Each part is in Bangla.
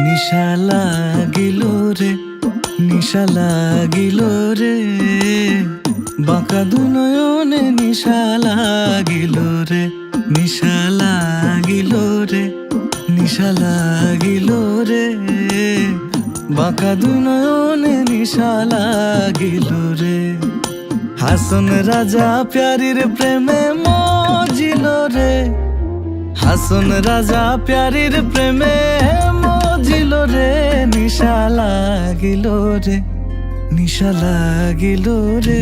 নিশা লাগিল রে, নিশা লাগিল রে, বাঁকা দুনয়নে নিশা লাগিল রে, নিশা লাগিল রে, নিশা লাগিল রে, বাঁকা দুনয়নে নিশা লাগিল রে। হাসন রাজা প্যারির প্রেমে মজিল রে, হাসন রাজা প্যারির প্রেমে মজিল রে, নিশা লাগিল রে, নিশা লাগিল রে,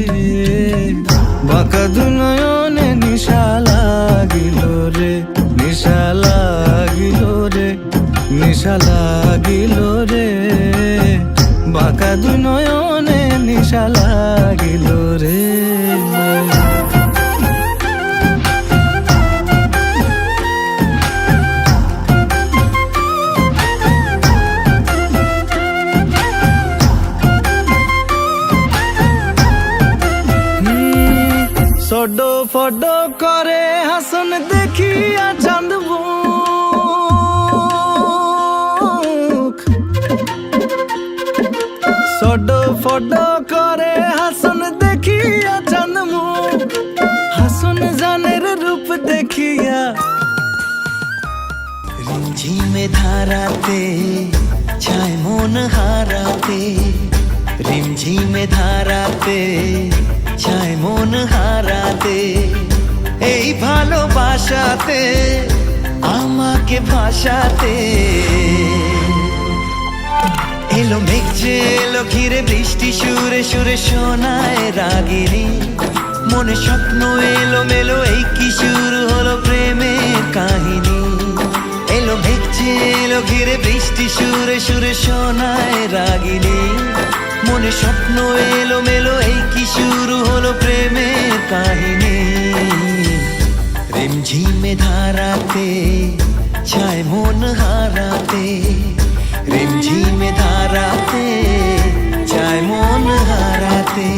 বাঁকা দুনয়নে নিশা লাগিল রে, নিশা লাগিল রে, নিশা লাগিল রে, বাঁকা দুনয়নে নিশা লাগিল রে। সডো ফডো করে হাসন দেখিয়া চাঁদ মুখ, সডো ফডো করে হাসন দেখিয়া চাঁদ মুখ, হাসন জানের রূপ দেখিয়া। রিমঝিমে ধারাতে চায় মন হারাতে, রিমঝিমে ধারাতে চায় মন হারাতে, এই ভালোবাসাতে আমাকে ভাসাতে। এলো মেঘ যে এলো ঘিরে বৃষ্টি সুরে সুরে শোনায় রাগিনী, মনে স্বপ্ন এলো মেলো এই কি শুরু হলো প্রেমের কাহিনী। এলো মেঘ যে এলো ঘিরে বৃষ্টি সুরে সুরে শোনায় রাগিনী, মনে স্বপ্ন এলো মেলো এই কি শুরু হলো প্রেমের কাহিনী। রিমঝিমে ধারাতে চায় মন হারাতে, রিমঝিমে ধারাতে চায় মন হারাতে।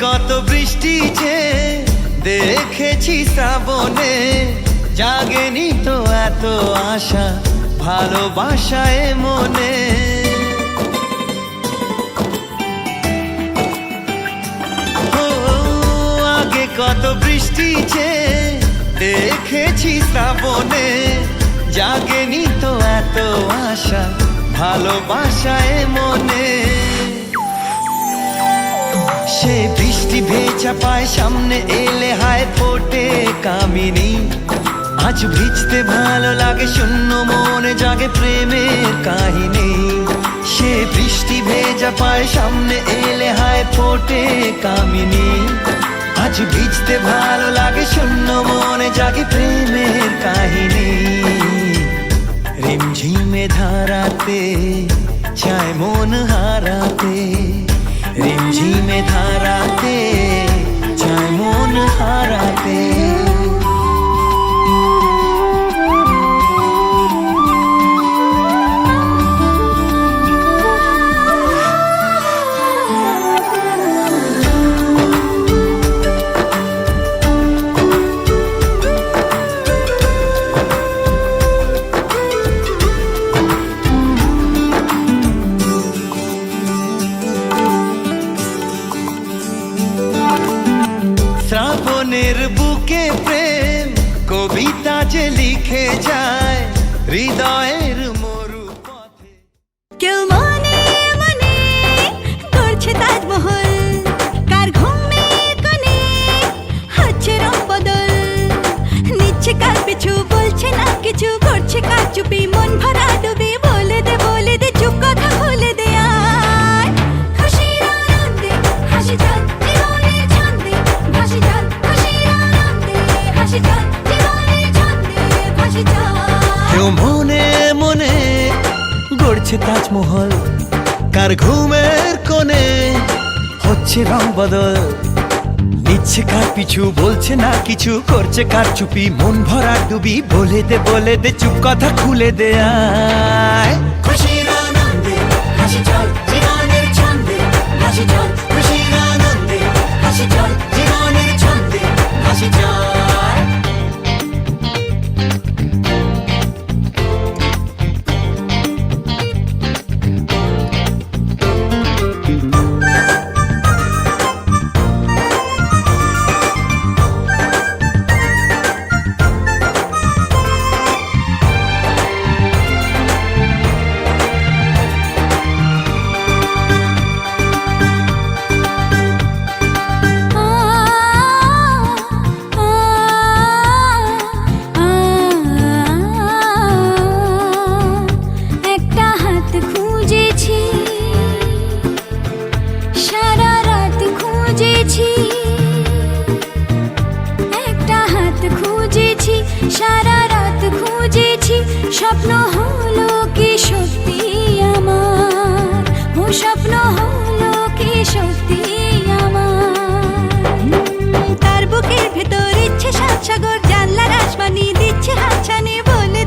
কত বৃষ্টি যে দেখেছি শ্রাবণে, জাগেনি তো এত আশা ভালোবাসায় মনে। ও আগে কত বৃষ্টি যে দেখেছি শ্রাবণে, জাগেনি তো এত আশা ভালোবাসায় মনে। সে বৃষ্টি ভেজা পায় সামনে এলে হায় ফোটে কামিনী, আজ ভিজতে ভালো লাগে শূন্য মনে জাগে প্রেমের কাহিনী। সে বৃষ্টি ভেজা পায় সামনে এলে হায় ফোটে কামিনী, আজ ভিজতে ভালো লাগে শূন্য মনে জাগে প্রেমের কাহিনী। রিমঝিমে ধারাতে চায় মন হারাতে, রিমঝিমে ধারাতে চায় মন হারাতে। শ্রাবণের বুকে প্রেম কবিতা যে লিখে যায় হৃদয়ের মরু পথে। কেউ মনে মনে করছে তাজমহল, কার ঘুমের কোণে হচ্ছে রং বদল, নিচ্ছে কার পিছু বলছে না কিছু, করছে কার চুপি মন ভরা ডুবি। বলে দে চুপ কথা খুলে দে আর খুশির আনন্দে হাসি চল জীবনের ছন্দে ভাসি চল, খুশির আনন্দে হাসি চল জীবনের ছন্দে ভাসি চল। কেউ মনে মনে গড়ছে তাজমহল, কার ঘুমের কোণে হচ্ছে রং বদল, নিচ্ছে কার পিছু, বলছে না কিছু, করছে কার চুপি, মন ভরা ডুবি, বলে দে চুপ কথা খুলে দে আয়। খুশির আনন্দে হাসি চল জীবনের ছন্দে হাসি চল, খুশির আনন্দে হাসি চল জীবনের ছন্দে হাসি চল। একটা হাত খুঁজেছি, সারা রাত খুঁজেছি, একটা হাত খুঁজেছি, সারা রাত খুঁজেছি, স্বপ্ন হলো কি সত্যি আমার, ও স্বপ্ন হলো কি সত্যি আমার। তার বুকের ভেতর ইচ্ছে সাত সাগর, জানলার আসমানি দিচ্ছে হাতছানি, বলে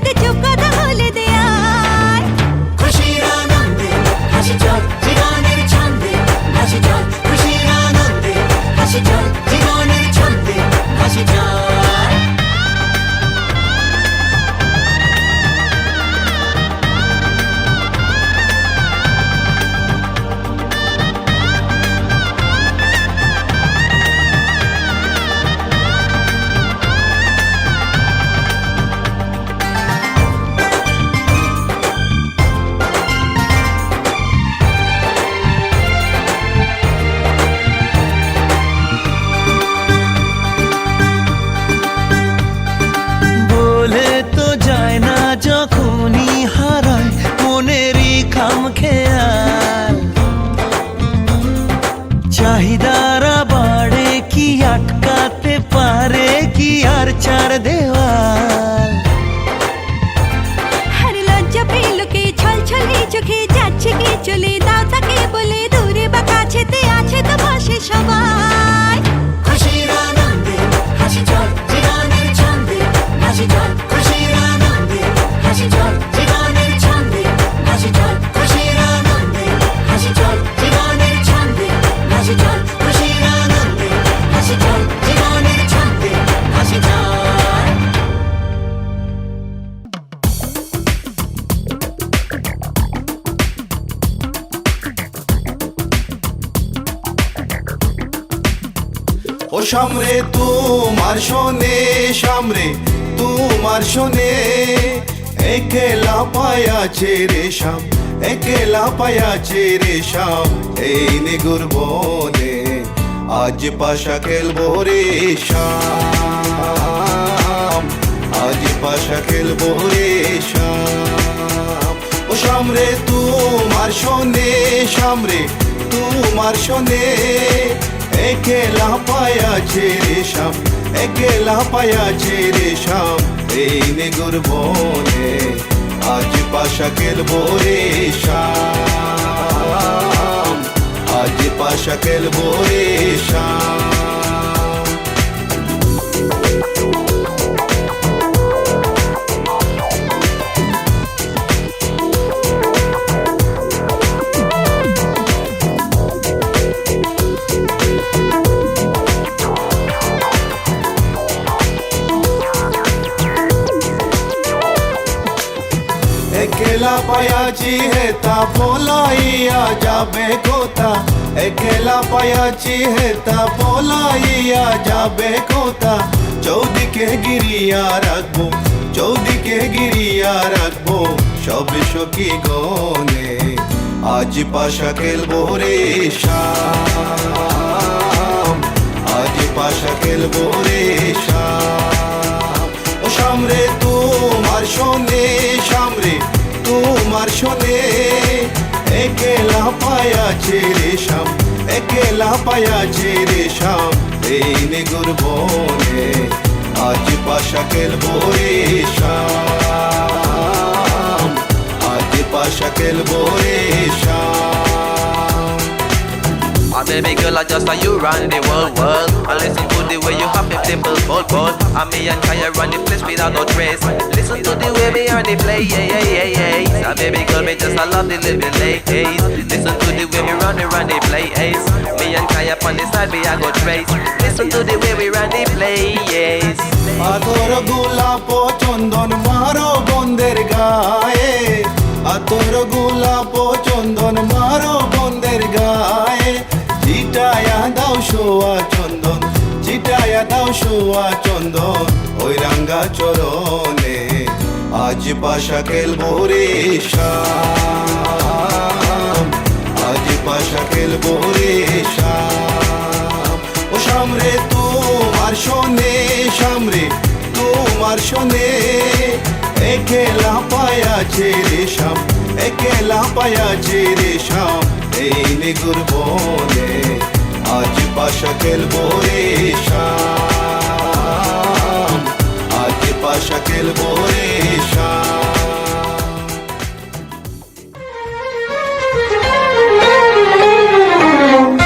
দে চুপ কথা বলে দে আর। খুশির আনন্দে হাসি চল জীবনের ছন্দে হাসি চল, খুশির আনন্দে হাসি চল জীবনের ছন্দে হাসি চল। বলে তো যায় না যখনই হারায় মনেরই খাম খেয়াল, চাহিদারা বাড়ে কি আটকাতে পারে কি আর চার দেওয়াল। আর লজ্জা পেল কে, ছল ছলে চোখে যাচ্ছে কে চলে, দাও তাকে বলে দূরে বা কাছেতে আছে তো পাশে সবাই। খুশির আনন্দে হাসি চল জীবনের ছন্দে হাসি চল, খুশির আনন্দে হাসি চল জীবনের ছন্দে হাসি চল, খুশির আনন্দে হাসি চল জীবনের ছন্দে হাসি চল, খুশির আনন্দে হাসি চল জীবনের ছন্দে হাসি চল। ও সামরে তোমার শোনে, সামরে তোমার শোনে, একলা পায়াছে রে শাম, একলা পায়াছে রে শাম, এই নিগুর বনে আজ পাশা খেলবো রে শাম, আজ পাশা খেলবো রে শাম। ও সামরে তোমার শোনে, সামরে তোমার শোনে, একলা পায়াছে রে শাম, একলা পায়াছে রে শাম, এই নিগুর বনে আজ পাশা খেলবো রে শাম, আজ পাশা খেলবো রে শাম। একলা পায়াছি হেতা পলাইয়া যাবে কোথা, একলা পায়াছি হেতা পলাইয়া যাবে কোথা, চৌদিকে গিরিয়া রাখবো, চৌদিকে গিরিয়া রাখবো, সবে সখী গনে আজ পাশা খেলবো রে শাম, আজ পাশা খেলবো রে শাম। ও সামরে তোমার শোনে, সামরে তোমার শোনে, একলা পায়াছে রে শাম, একলা পায়াছে রে শাম, এই নিগুর বনে আজ পাশা খেলবো রে শাম, আজ পাশা খেলবো রে শাম। আজ baby girl, I just saw you run the world. I listen to the way you have it, dimple, bold. And me and Kaya run the place without no trace. Listen to the way me on the play, yeah. So baby girl, me just I love the living late. Listen to the way me run the play, Me and Kaya on the side, me I go trace. Listen to the way we run the play, yes. আতর গোলাপ চন্দন মারো বন্দের গায়ে আতর গোলাপ চন্দন মারো বন্দের গায়ে চিটায়া দাও সোয়া চন্দন চিটায়া দাও সোয়া চন্দন ওই রাঙ্গা চরণে আজ পাশা খেলবো রে শাম আজ পাশা খেলবো রে শাম ও শাম রে তোমার শোনে শাম রে তোমার শোনে একেলা পায়াছে রে শাম একেলা পায়াছে রে শাম এই নিগুর বনে আজ পাশা খেলবো রে শাম আজ পাশা খেলবো রে শাম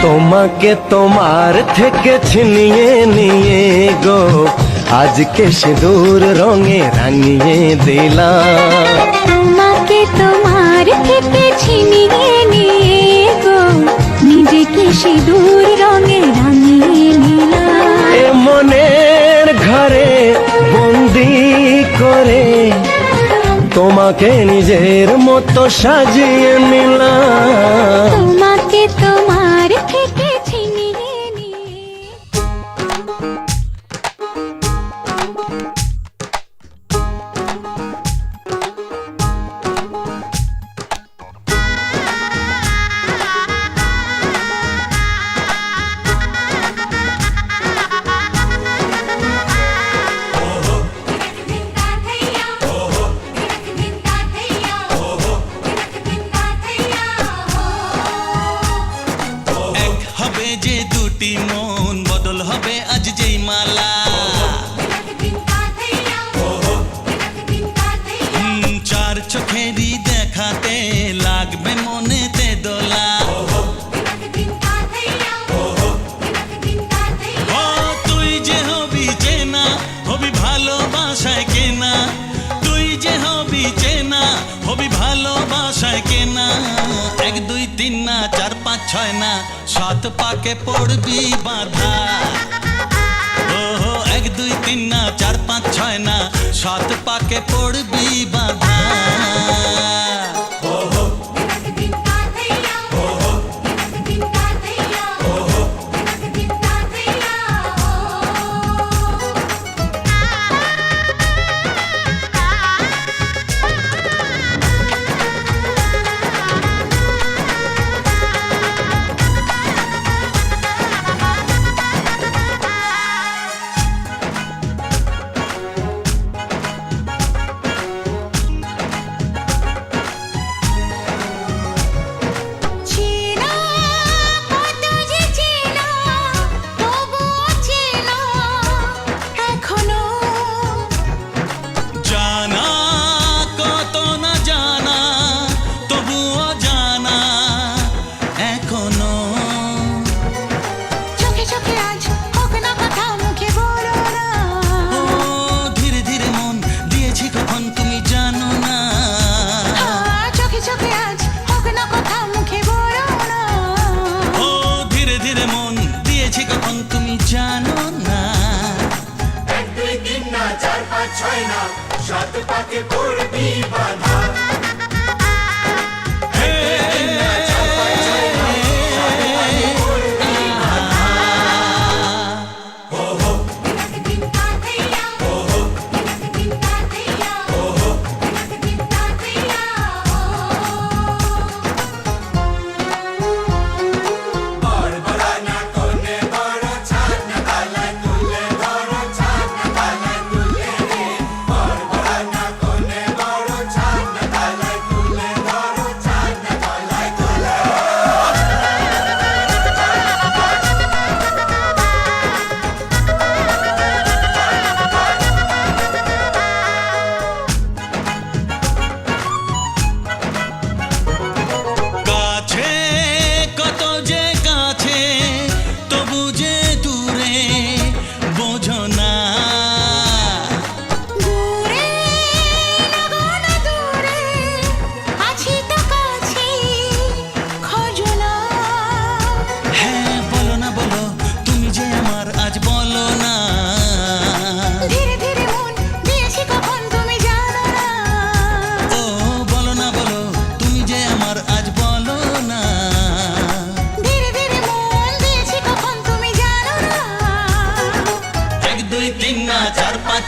তোমাকে তোমার থেকে ছিনিয়ে নিয়ে গো আজকে সিঁদুর রঙে রাঙিয়ে দিলাম তোমাকে তোমার থেকে ছিনিয়ে নিয়ে গো নিজেকে সিঁদুর রঙে রাঙিয়ে নিলাম এ মনের ঘরে বন্দি করে তোমাকে নিজের মতো সাজিয়ে নিলাম তোমাকে তোমার থেকে ছিনিয়ে নিয়ে হবে যে দুটি মন বদল হবে আজ যেই মালা চার চোখেরই দেখাতে লাগবে মনেতে দোলা ও তুই যে হবি চেনা হবি ভালোবাসায় কেনা তুই যে হবি চেনা হবি ভালোবাসায় কেনা 1 2 3 না 4 5 6 না 7 পাকে পড়বি বাঁধা ওহো 1 2 3 না 4 5 6 না 7 পাকে পড়বি বাঁধা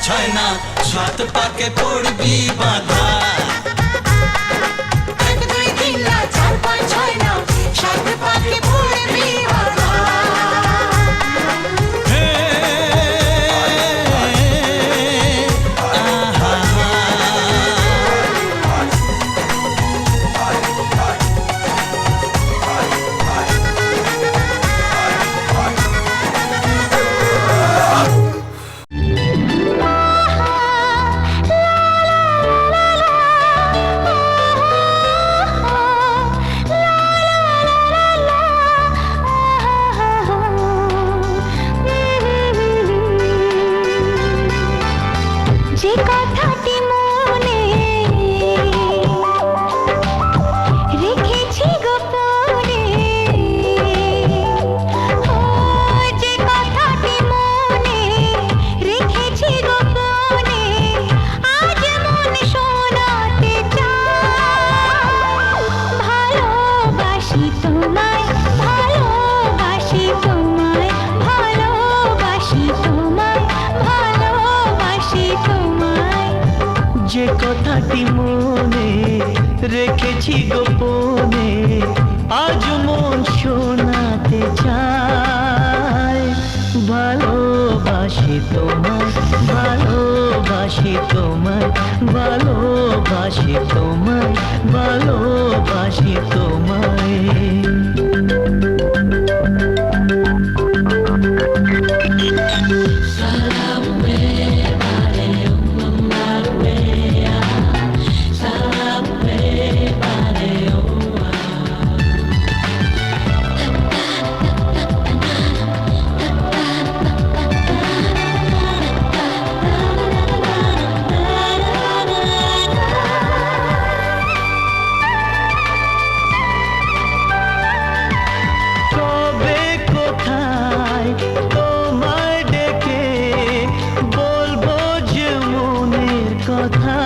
ছয় না সাত পাকে পড়বি বাধা। 1 2 3 না 4 5 6 না সাত পাকে পড়বি বাধা। যে কথাটি মনে রেখেছি গোপনে, ও যে কথাটি মনে রেখেছি গোপনে, আজ মন শোনাতে চায়। ভালোবাসি তোমায়, ভালোবাসি তোমায়, ভালোবাসি তোমায়, ভালোবাসি তোমায়। যে কথাটি মনে রেখেছি গোপনে, আজ মন শোনাতে চায়। ভালোবাসি তোমায়, ভালোবাসি তোমায়, ভালোবাসি তোমায়, ভালোবাসি তোমায়। কবে কোথায় তোমায় ডেকে বলবো যে মনের কথা,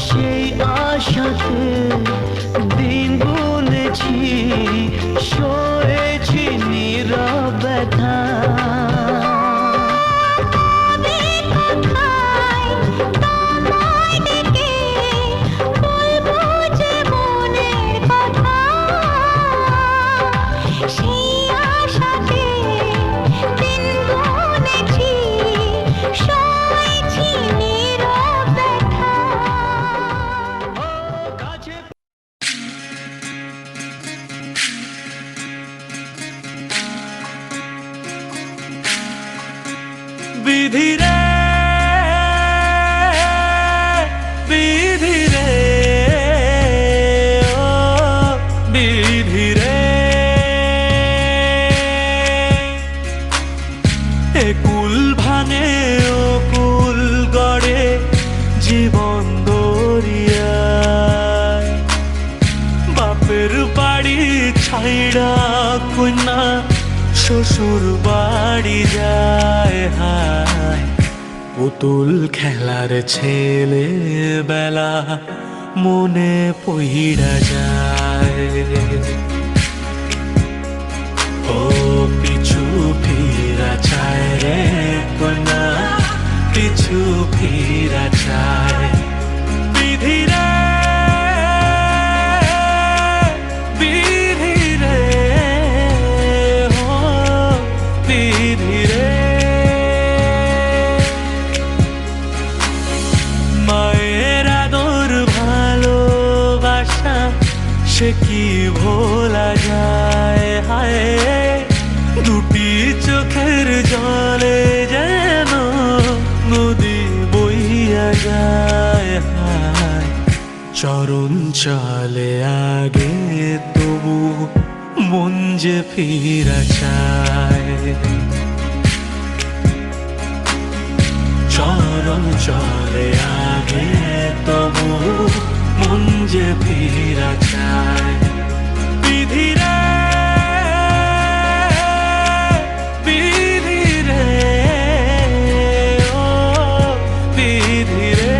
সেই আশাতে দিন গুনেছি, সয়েছি নীরব ব্যথা। কবে কোথায় তোমায় ডেকে বলবো যে মনের কথা, সেই আশাতে দিন গুনেছি, সয়েছি নীরব ব্যথা। কাছে বিধি রে, বিধি রে, ও বিধি রে। এ কুল ভাঙে ও কুল গড়ে জীবন দরিয়ায়। বাপের বাড়ি ছাইড়া কন্যা শ্বশুর বাড়ি যায়। হায় পুতুল খেলার ছেলে বেলা মনে পইড়া যায়। ও পিছু ফিরা চায় রে কন্যা, পিছু ফিরা চায়। বিধি রে, বিধি রে, ও বিধি রে। মায়ের আদর ভালোবাসা সে কি ভোলা যায়। হায় দুটি চোখের জলে যেন নদী বইয়া যায়। হায় চরণ চলে আগে তবু মন যে ফিরা চায়। চরণ চলে আগে তবু মন যে ফিরা চায়। বিধি রে, বিধি রে, ও বিধি রে।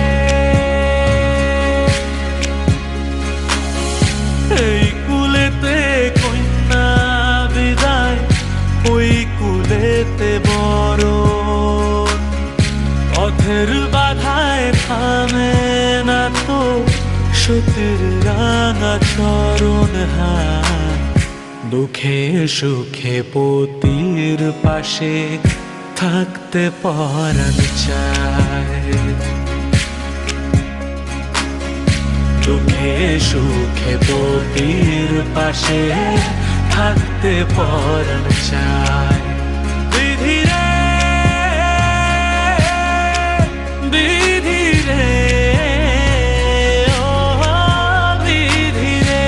এই কুলেতে কন্যা বিদায়, ওই কুলেতে বরণ। দুঃখে সুখে পতির পাশে থাকতে পরাণ চায়, দুঃখে সুখে পতির পাশে থাকতে পরাণ চায়। বিধি রে, বিধি রে, ও বিধি রে।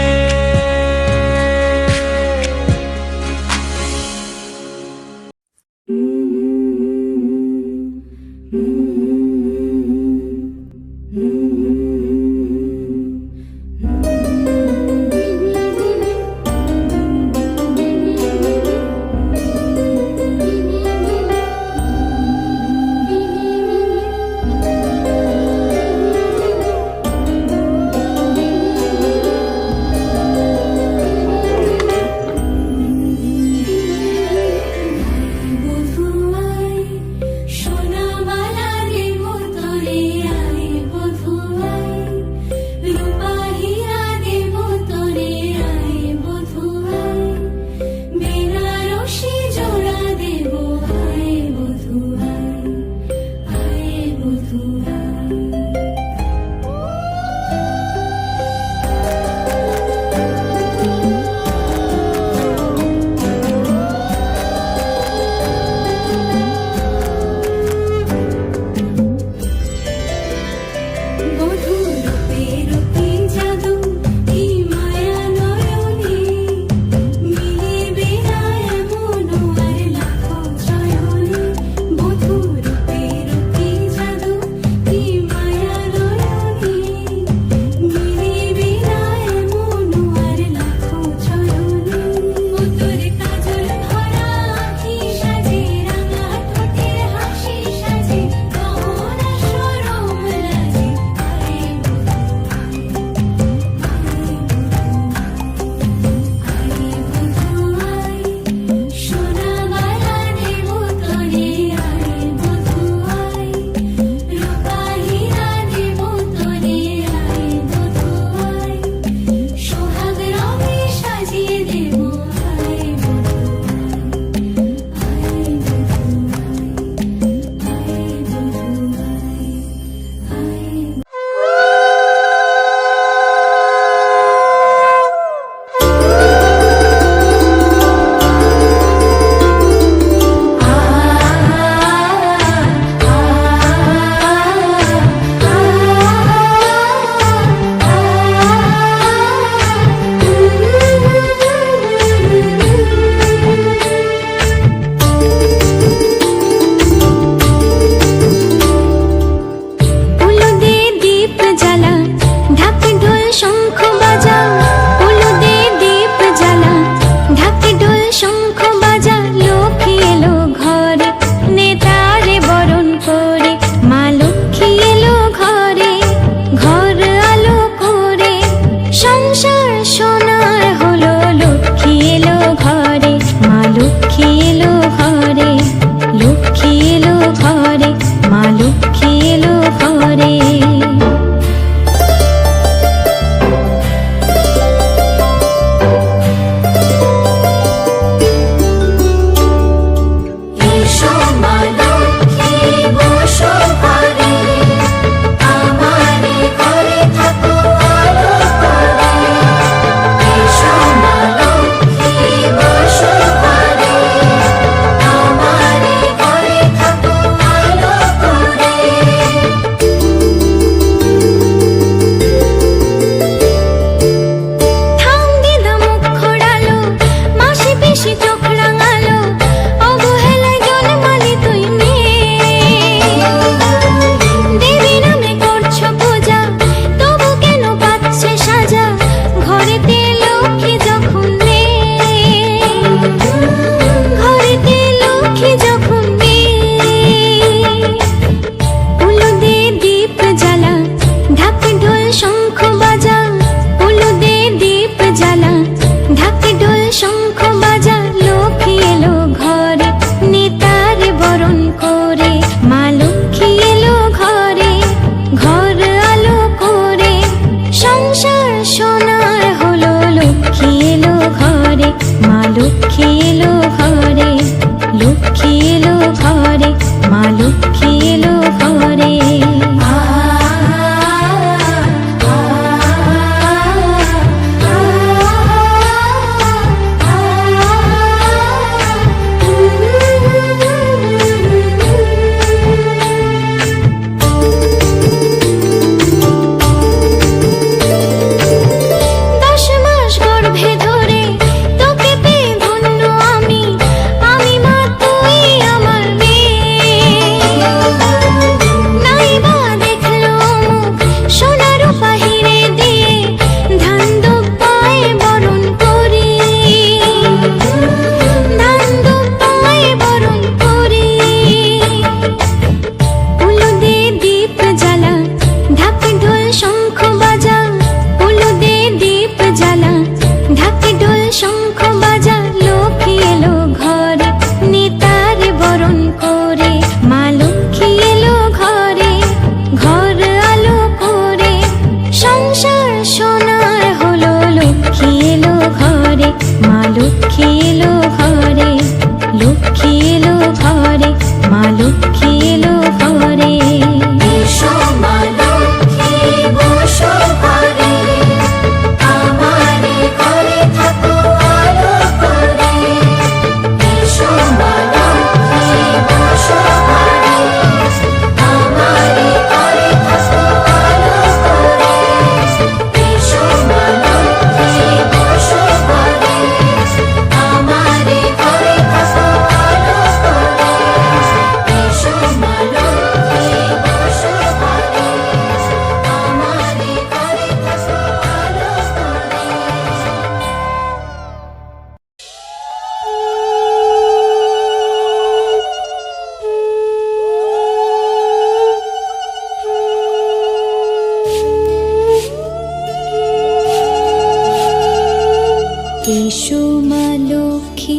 মা লক্ষ্মী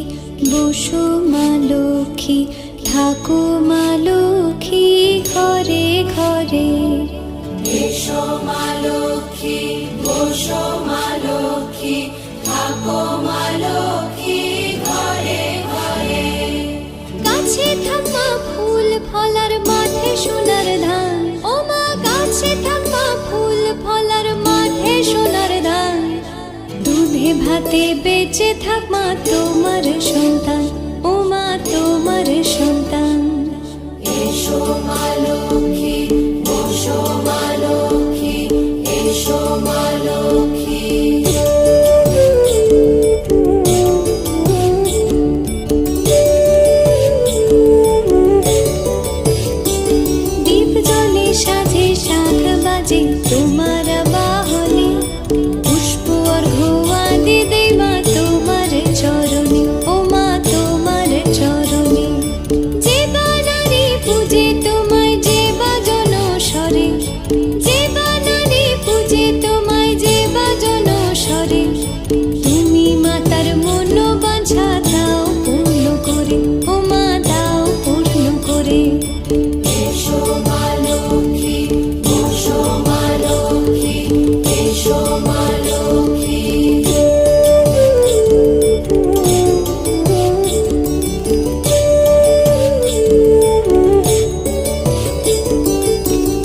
বসো মা লক্ষ্মী থাকো মা লক্ষ্মী ঘরে ঘরে এসো মা লক্ষ্মী বসো মা লক্ষ্মী থাকো মা লক্ষ্মী ঘরে ঘরে গাছে থাকা ফুল ফলার মাঠে সোনার ধান ও মা গাছে থাকা ফুল ফলার মাঠে সোনার ধান দুধে ভাতে বেঁচে থাক মা তোমার সন্তান ও মা তোমার সন্তান এসো মা লক্ষ্মী বসো মা লক্ষ্মী এসো মা লক্ষ্মী দীপ জলে সাজে শাখ বাজে তোমার বাহনে পুষ্প অর্ঘ্য আদি দেই মা তোমার চরণে ও মা তোমার চরণে যে বানারে পূজে তোমায় যে বাজন স্বরে যে বানারে পূজে তোমায় যে বাজন স্বরে তুমি মাতার মনোবাঞ্ছা দাও পূর্ণ করে ও মা দাও পূর্ণ করে এসো মা লক্ষ্মী বসো মা লক্ষ্মী এসো মা লক্ষ্মী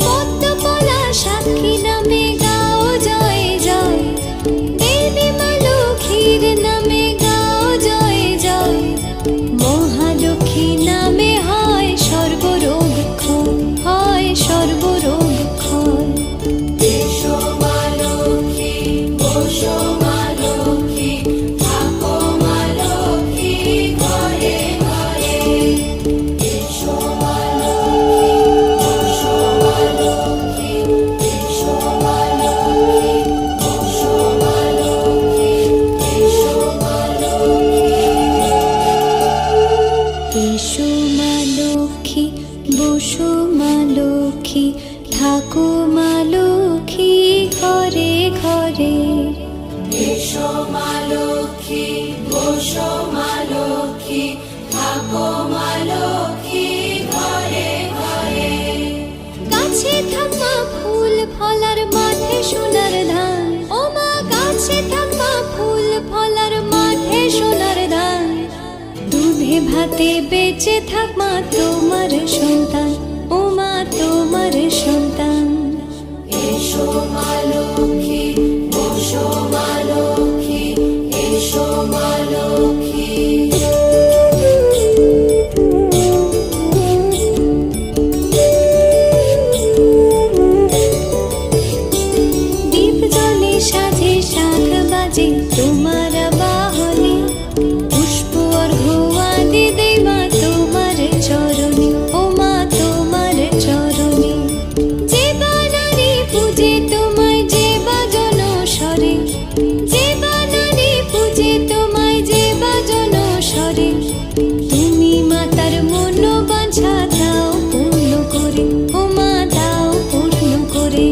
পদ্মপলা সাক্ষী নামে গাও জয় জয় দেবী মা লক্ষ্মীর নামে গাও জয় জয় মহালক্ষ্মী নামে হয় সর্বরোগ ক্ষয় হয় সর্বরোগ ক্ষয় এসো মা লক্ষ্মী বসো মা লক্ষ্মী থাকো মা লক্ষ্মী ঘরে ঘরে এসো মা লক্ষ্মী বসো মা লক্ষ্মী এসো মা লক্ষ্মী বসো মা লক্ষ্মী এসো মা লক্ষ্মী এসো মা লক্ষ্মী বসো মা লক্ষ্মী থাকো মা লক্ষ্মী ঘরে ঘরে এসো মা লক্ষ্মী বসো মা লক্ষ্মী থাকো মা লক্ষ্মী ঘরে ঘরে গাছে থাকা ফুল ফলার মাঠে সোনার ধান ও মা গাছে থাকা ফুল ফলার মাঠে সোনার ধান দুধে ভাতে বেঁচে থাক মা তোমার সন্তান ও মা তোমার সন্তান এসো মা লক্ষ্মী বসো মা লক্ষ্মী এসো মা লক্ষ্মী দীপ জলে সাজে শাখ বাজে তোমার বাহনে পুষ্প অর্ঘ্য আদি দেই মা তোমার চরণে ও মা তোমার চরণে যে বানারে পূজে তোমায় যে বাজন স্বরে যে বানারে পূজে তোমায় যে বাজন স্বরে তুমি মাতার মনোবাঞ্ছা দাও পূর্ণ করে ও মা দাও পূর্ণ করে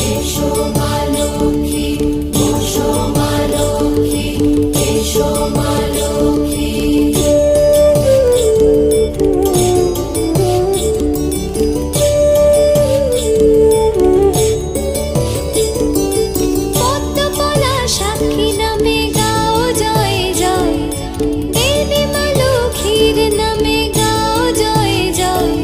এসো মা লক্ষ্মী বসো মা লক্ষ্মী এসো মা লক্ষ্মী পদ্মপলা সাক্ষী নামে গাও জয় জয় দেবী মা লক্ষ্মীর নামে গাও জয় জয়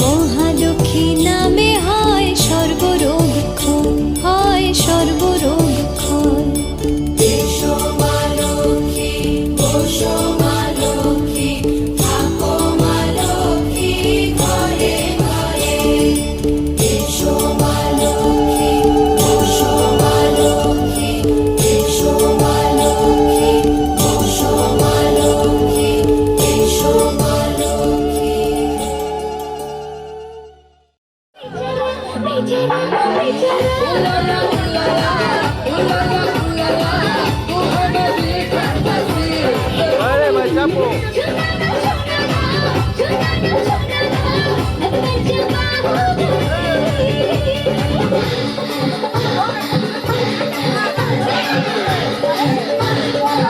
মহালক্ষ্মী নামে হয় সর্বরোগ ক্ষয় হয় সর্বরোগ ক্ষয় এসো মা লক্ষ্মী বসো মা লক্ষ্মী থাকো মা লক্ষ্মী ঘরে ঘরে এসো মা লক্ষ্মী বসো মা লক্ষ্মী এসো মা লক্ষ্মী বসো মা লক্ষ্মী এসো মা লক্ষ্মী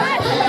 Hey!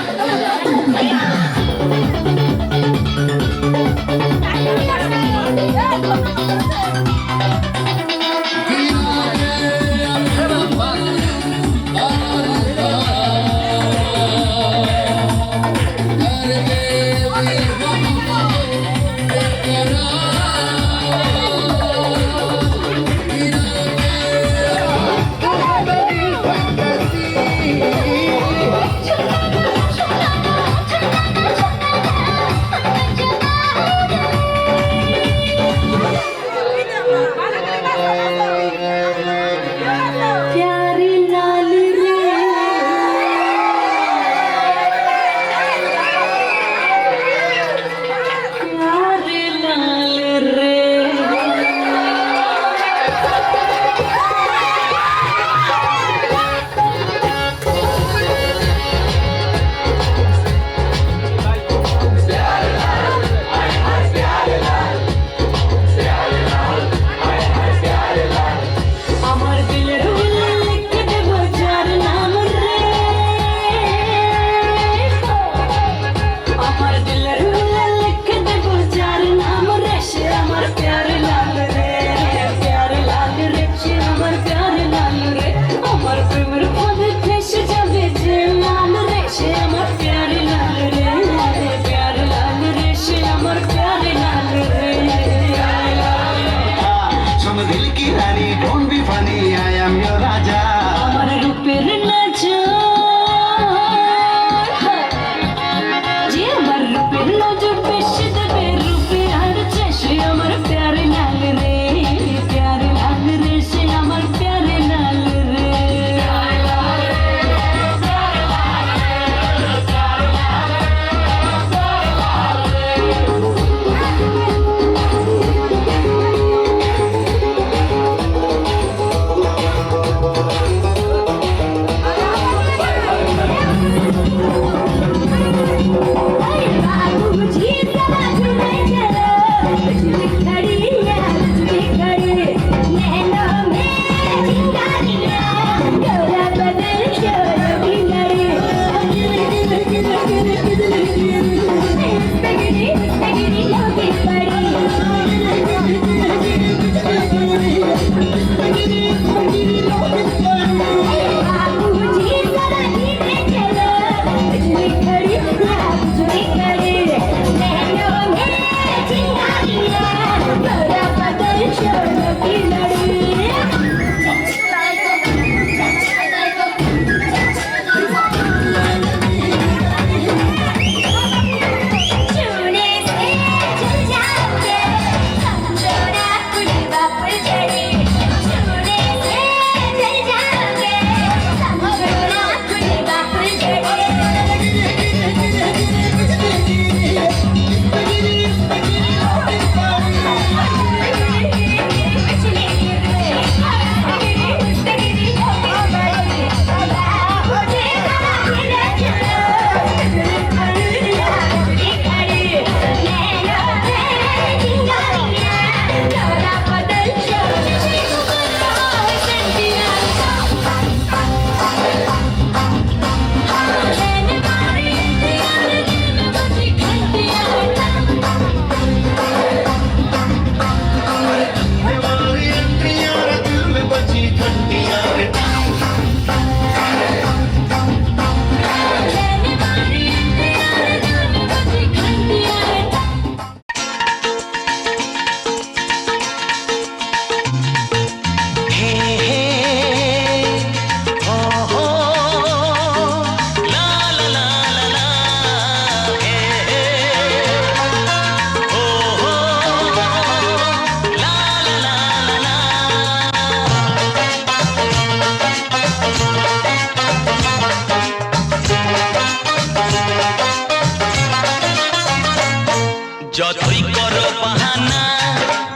যতই করো বাহানা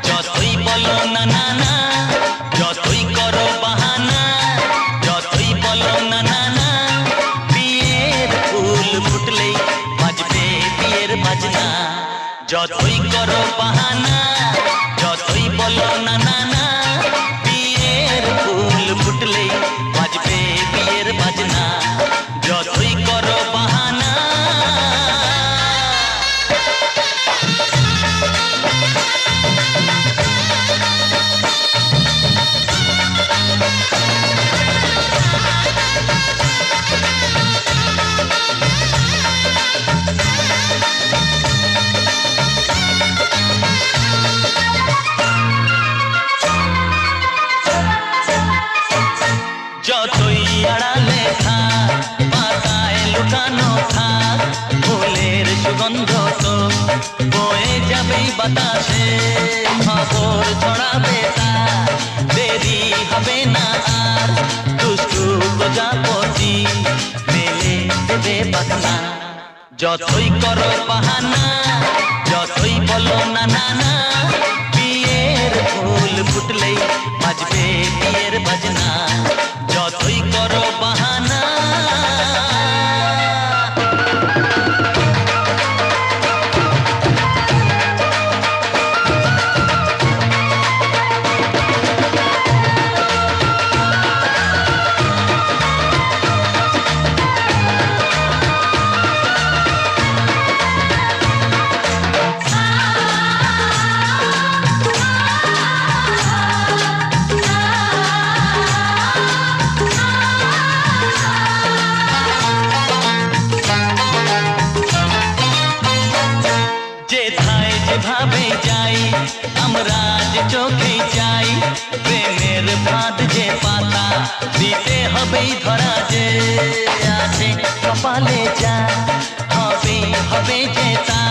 যতই বলো না না না যতই করো বাহানা যতই বলো না না না বিয়ের ফুল ফুটলেই বাজবে বিয়ের বাজনা যতই করো বাহানা যতই বলো না না না বিয়ের ফুল ফুটলেই বাজবে বিয়ের বাজনা যতই করো বাহানা যতই আড়ালে থাক পাতায় লুকানো থাক ফুলের সুগন্ধ তো বয়ে যাবেই বাতাসে খবর ছড়াবে তার দেরি হবে না আর দুষ্টু প্রজাপতি মেলে দেবে পাখনা যতই করো বাহানা যতই বলো না না না বিয়ের ফুল ফুটলেই বাজবে বিয়ের বাজনা যতই করো বাহানা যেথায় যেভাবে যাই আমরা যে চোখে যাই প্রেমের ফাঁদ যে পাতা দিতে হবেই ধরা যে আছে কপালে যা হবে হবে যে তা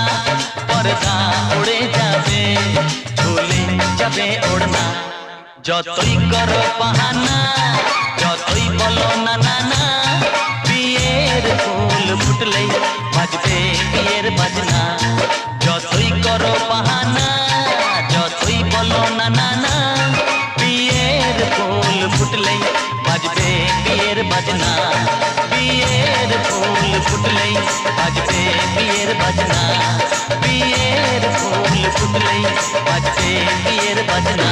পর্দা উড়ে যাবে ঝুলে যাবে ওড়না যতই করো বাহানা যতই বলো না না না বিয়ের ফুল ফুটলেই বাজবে বিয়ের বাজনা যতই করো বাহানা যতই বলো না না না বিয়ের ফুল ফুটলেই বাজবে বিয়ের বাজনা বিয়ের ফুল ফুটলেই বাজবে বিয়ের বাজনা বিয়ের ফুল ফুটলেই বাজবে বিয়ের বাজনা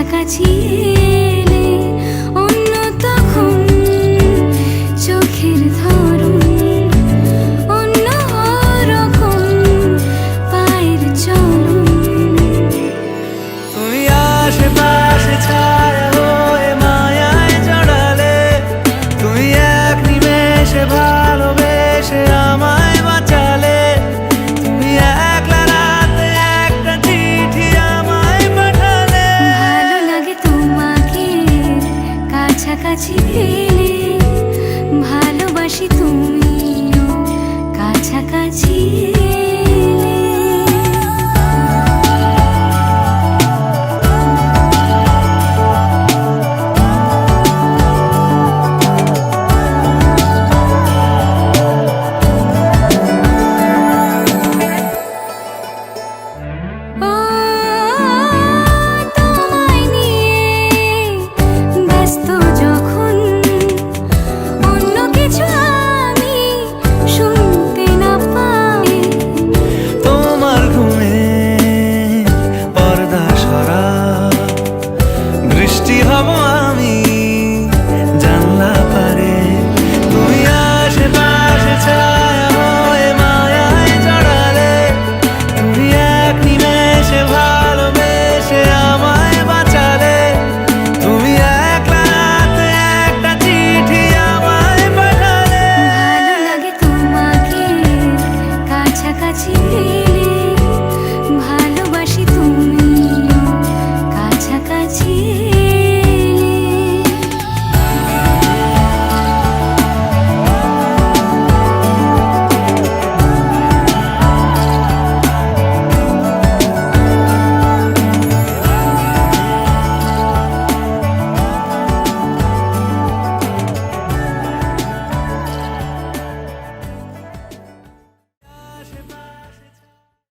কাছাকাছি